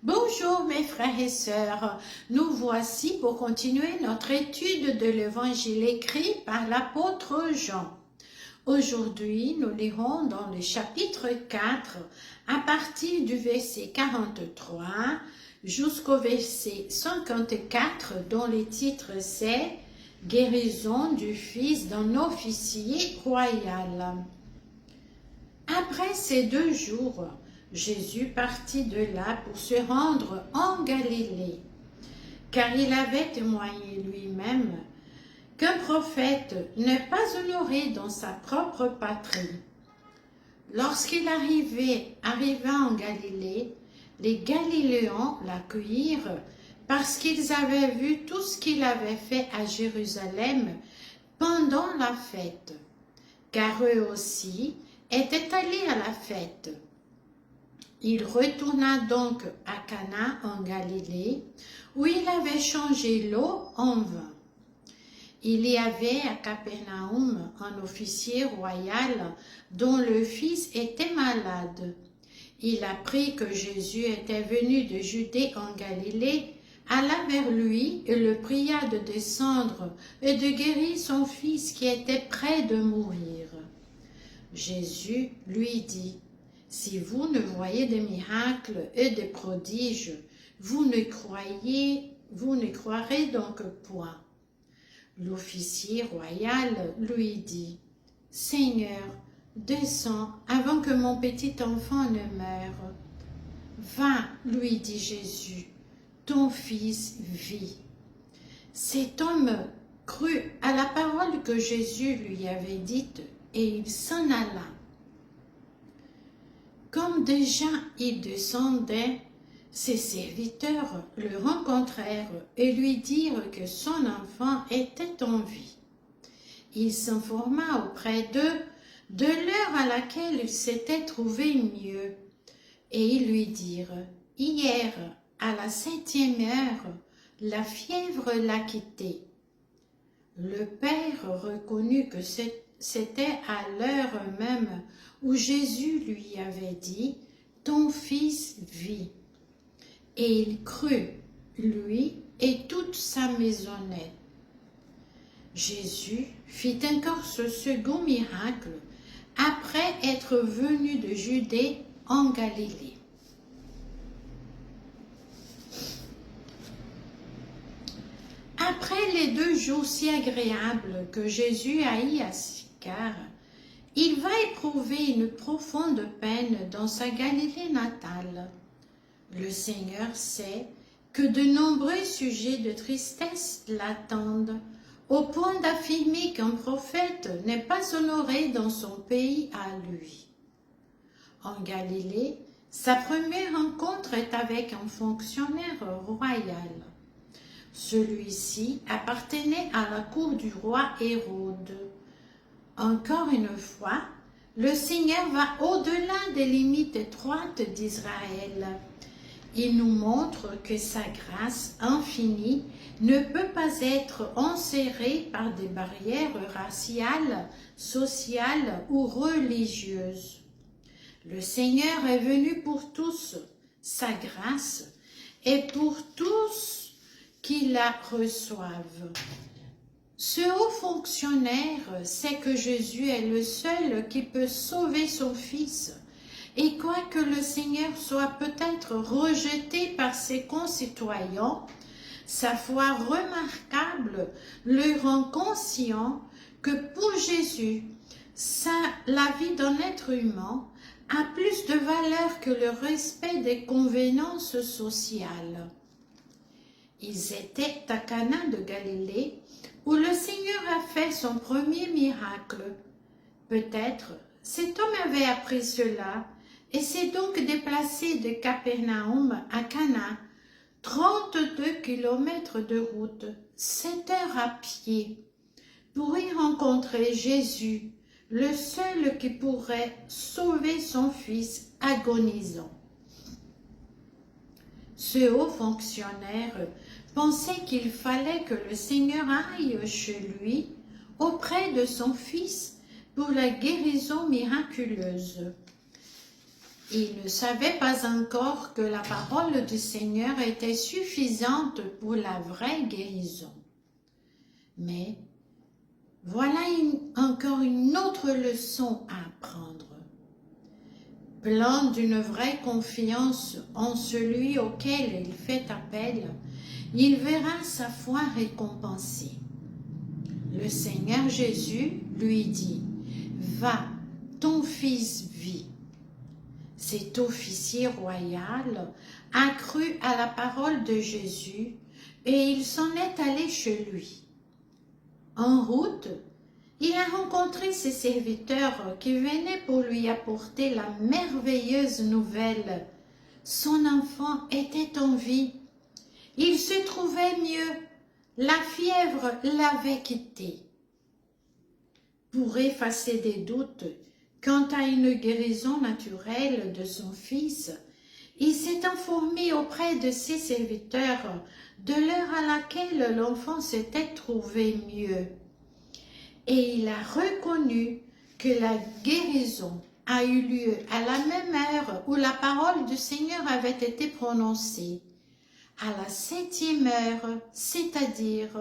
Bonjour mes frères et sœurs, nous voici pour continuer notre étude de l'évangile écrit par l'apôtre Jean. Aujourd'hui, nous lirons dans le chapitre 4 à partir du verset 43 jusqu'au verset 54 dont le titre c'est « Guérison du fils d'un officier royal ». Après ces 2 jours, Jésus partit de là pour se rendre en Galilée, car il avait témoigné lui-même qu'un prophète n'est pas honoré dans sa propre patrie. Lorsqu'il arriva en Galilée, les Galiléens l'accueillirent parce qu'ils avaient vu tout ce qu'il avait fait à Jérusalem pendant la fête, car eux aussi étaient allés à la fête. Il retourna donc à Cana en Galilée, où il avait changé l'eau en vin. Il y avait à Capernaum un officier royal dont le fils était malade. Il apprit que Jésus était venu de Judée en Galilée, alla vers lui et le pria de descendre et de guérir son fils qui était près de mourir. Jésus lui dit: « Si vous ne voyez des miracles et des prodiges, vous ne croirez donc point. » L'officier royal lui dit: « Seigneur, descends avant que mon petit enfant ne meure. » « Va, lui dit Jésus, ton fils vit. » Cet homme crut à la parole que Jésus lui avait dite et il s'en alla. Comme déjà il descendait, ses serviteurs le rencontrèrent et lui dirent que son enfant était en vie. Il s'informa auprès d'eux de l'heure à laquelle il s'était trouvé mieux, et ils lui dirent: « Hier, à la 7e heure, la fièvre l'a quitté. » Le père reconnut que c'était à l'heure même où Jésus lui avait dit: « Ton fils vit. » Et il crut, lui et toute sa maisonnette. Jésus fit encore ce second miracle après être venu de Judée en Galilée. Après les 2 jours si agréables que Jésus a eus à Sychar, il va éprouver une profonde peine dans sa Galilée natale. Le Seigneur sait que de nombreux sujets de tristesse l'attendent, au point d'affirmer qu'un prophète n'est pas honoré dans son pays à lui. En Galilée, sa première rencontre est avec un fonctionnaire royal. Celui-ci appartenait à la cour du roi Hérode. Encore une fois, le Seigneur va au-delà des limites étroites d'Israël. Il nous montre que sa grâce infinie ne peut pas être enserrée par des barrières raciales, sociales ou religieuses. Le Seigneur est venu pour tous, sa grâce est pour tous qui la reçoivent. Ce haut fonctionnaire sait que Jésus est le seul qui peut sauver son fils. Et quoique le Seigneur soit peut-être rejeté par ses concitoyens, sa foi remarquable le rend conscient que pour Jésus, la vie d'un être humain a plus de valeur que le respect des convenances sociales. Ils étaient à Cana de Galilée, où le Seigneur a fait son premier miracle. Peut-être cet homme avait appris cela et s'est donc déplacé de Capernaum à Cana, 32 kilomètres de route, 7 heures à pied, pour y rencontrer Jésus, le seul qui pourrait sauver son fils agonisant. Ce haut fonctionnaire pensait qu'il fallait que le Seigneur aille chez lui, auprès de son fils, pour la guérison miraculeuse. Ils ne savaient pas encore que la parole du Seigneur était suffisante pour la vraie guérison. Mais voilà encore une autre leçon à apprendre. Plein d'une vraie confiance en celui auquel il fait appel, il verra sa foi récompensée. Le Seigneur Jésus lui dit, « Va, ton fils vit. » Cet officier royal a cru à la parole de Jésus et il s'en est allé chez lui. En route, il a rencontré ses serviteurs qui venaient pour lui apporter la merveilleuse nouvelle. Son enfant était en vie. Il se trouvait mieux. La fièvre l'avait quitté. Pour effacer des doutes quant à une guérison naturelle de son fils, il s'est informé auprès de ses serviteurs de l'heure à laquelle l'enfant s'était trouvé mieux. Et il a reconnu que la guérison a eu lieu à la même heure où la parole du Seigneur avait été prononcée, à la 7e heure, c'est-à-dire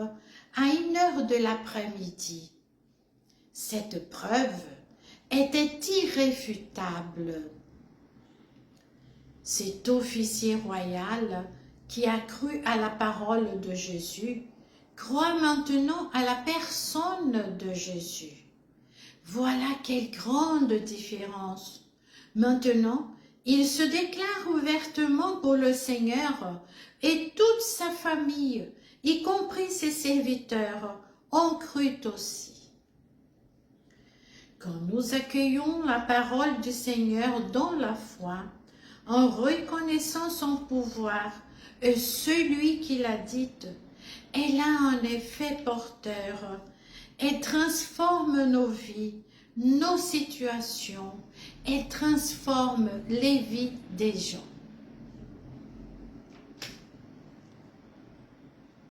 à 1h de l'après-midi. Cette preuve était irréfutable. Cet officier royal qui a cru à la parole de Jésus croit maintenant à la personne de Jésus. Voilà quelle grande différence. Maintenant, il se déclare ouvertement pour le Seigneur et toute sa famille, y compris ses serviteurs, ont cru aussi. Quand nous accueillons la parole du Seigneur dans la foi, en reconnaissant son pouvoir et celui qui l'a dite, elle a un effet porteur. Elle transforme nos vies, nos situations. Elle transforme les vies des gens.